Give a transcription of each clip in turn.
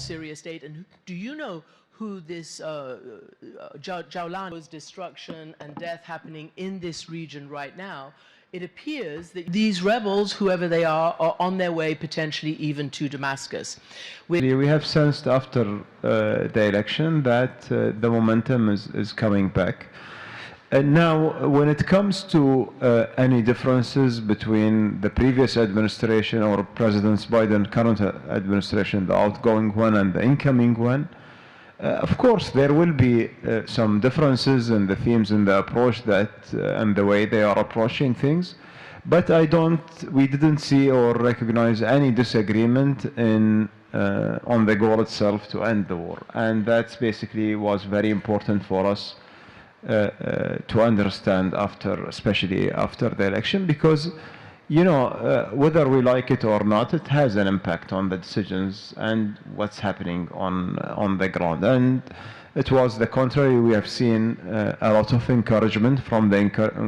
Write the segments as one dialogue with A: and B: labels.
A: Syria state? And do you know who this Jawlan destruction and death happening in this region right now? It appears that these rebels, whoever they are on their way potentially even to Damascus.
B: We have sensed after the election that the momentum is coming back. And now, when it comes to any differences between the previous administration or President Biden's current administration, the outgoing one and the incoming one, of course, there will be some differences in the themes and the approach that and the way they are approaching things, but we didn't see or recognize any disagreement on the goal itself to end the war, and that basically was very important for us to understand especially after the election, because whether we like it or not, it has an impact on the decisions and what's happening on the ground. And it was the contrary. We have seen a lot of encouragement from the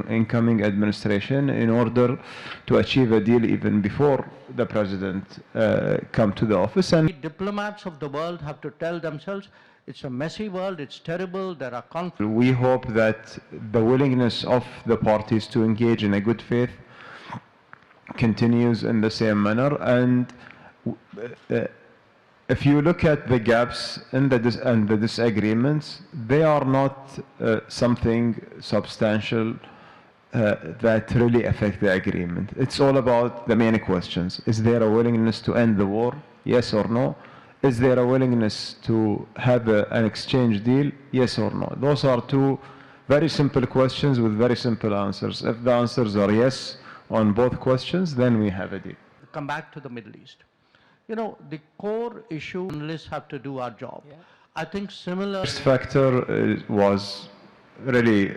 B: incoming administration in order to achieve a deal even before the president come to the office. And
C: diplomats of the world have to tell themselves, it's a messy world, it's terrible, there are conflicts.
B: We hope that the willingness of the parties to engage in a good faith continues in the same manner, and if you look at the gaps and the disagreements, they are not something substantial that really affect the agreement. It's all about the main questions. Is there a willingness to end the war? Yes or no? Is there a willingness to have an exchange deal? Yes or no? Those are two very simple questions with very simple answers. If the answers are yes on both questions, then we have a deal.
C: Come back to the Middle East. The core issue, journalists have to do our job. Yeah. I think similar...
B: This factor was really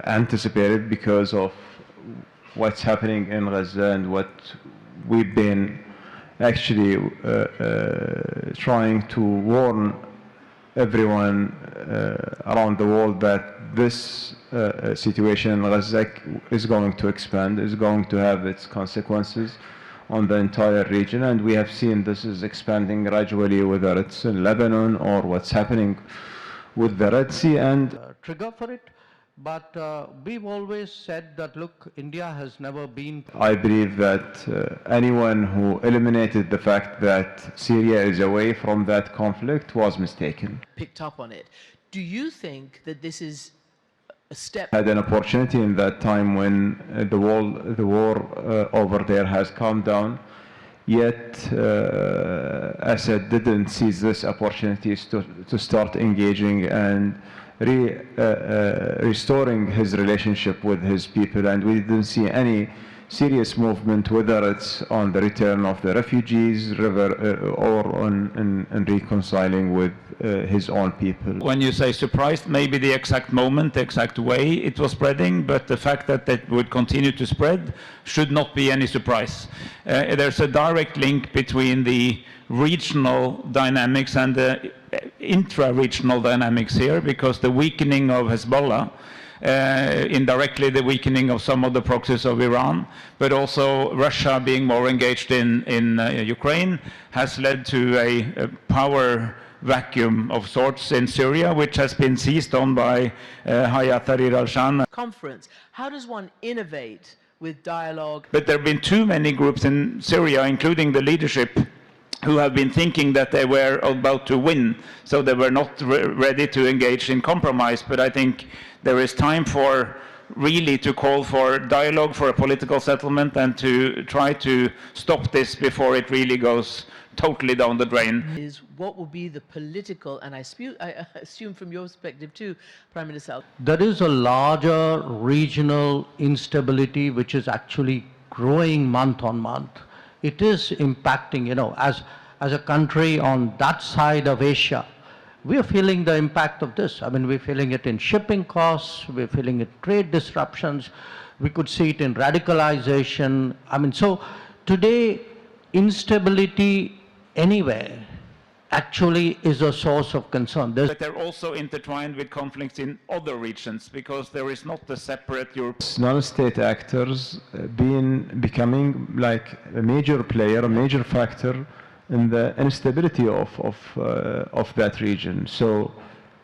B: anticipated because of what's happening in Gaza and what we've been actually trying to warn everyone around the world that this situation in Gaza is going to expand, is going to have its consequences on the entire region, and we have seen this is expanding gradually, whether it's in Lebanon or what's happening with the Red Sea. And
C: trigger for it, but we've always said that, look, India has never been...
B: I believe that anyone who eliminated the fact that Syria is away from that conflict was mistaken.
A: Picked up on it. Do you think that this is a step...
B: Had an opportunity in that time when the war over there has calmed down, yet Assad didn't seize this opportunity to start engaging and restoring his relationship with his people, and we didn't see any serious movement, whether it's on the return of the refugees or on reconciling with his own people.
D: When you say surprised, maybe the exact moment, the exact way it was spreading, but the fact that it would continue to spread should not be any surprise. There's a direct link between the regional dynamics and the intra-regional dynamics here, because the weakening of Hezbollah, indirectly the weakening of some of the proxies of Iran, but also Russia being more engaged in Ukraine, has led to a power vacuum of sorts in Syria, which has been seized on by Hayat Tahrir al-Sham.
A: Conference. How does one innovate with dialogue?
D: But there have been too many groups in Syria, including the leadership, who have been thinking that they were about to win, so they were not ready to engage in compromise. But I think there is time for really to call for dialogue, for a political settlement, and to try to stop this before it really goes totally down the drain.
A: Is what will be the political, and I assume from your perspective too, Prime Minister.
C: There is a larger regional instability which is actually growing month on month. It is impacting, as a country on that side of Asia, we are feeling the impact of this. I mean, we're feeling it in shipping costs, we're feeling it in trade disruptions, we could see it in radicalization. I mean, so today, instability anywhere actually is a source of concern.
D: But they're also intertwined with conflicts in other regions, because there is not a separate Europe.
B: Non-state actors becoming like a major player, a major factor and the instability of that region. So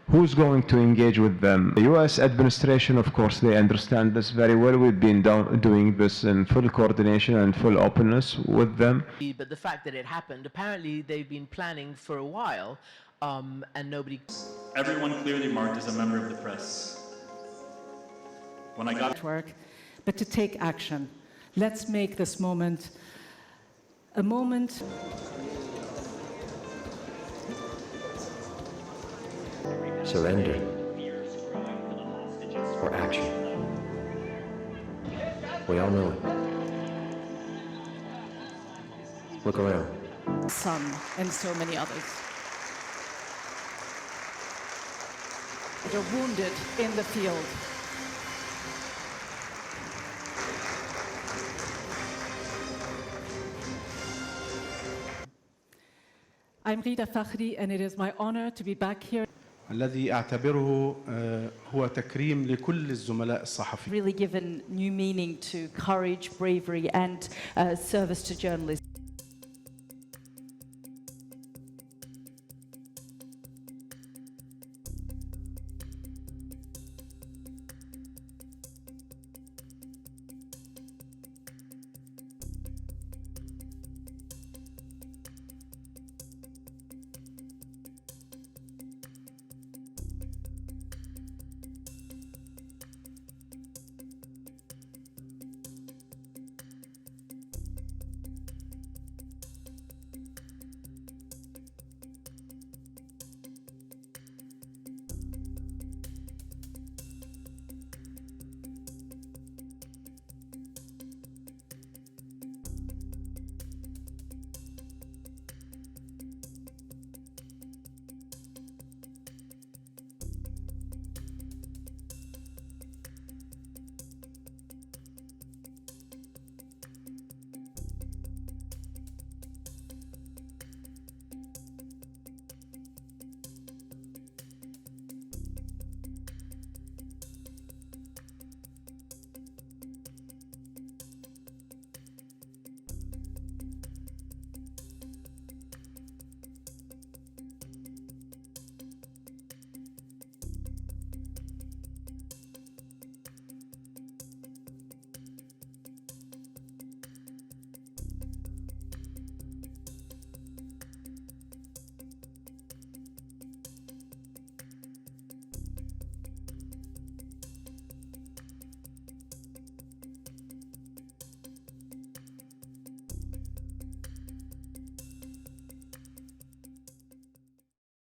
B: who's going to engage with them? The US administration, of course, they understand this very well. We've been doing this in full coordination and full openness with them.
A: But the fact that it happened, apparently they've been planning for a while, and nobody...
E: Everyone clearly marked as a member of the press. When I got
F: work, but to take action. Let's make this moment a moment.
G: Surrender or action. We all know it. Look around.
F: Some and so many others that are wounded in the field. I'm Rida Fakhri, and it is my honor to be back here.
H: الذي أعتبره هو تكريم لكل الزملاء الصحفيين.
F: Really given new meaning to courage, bravery, and service to journalists.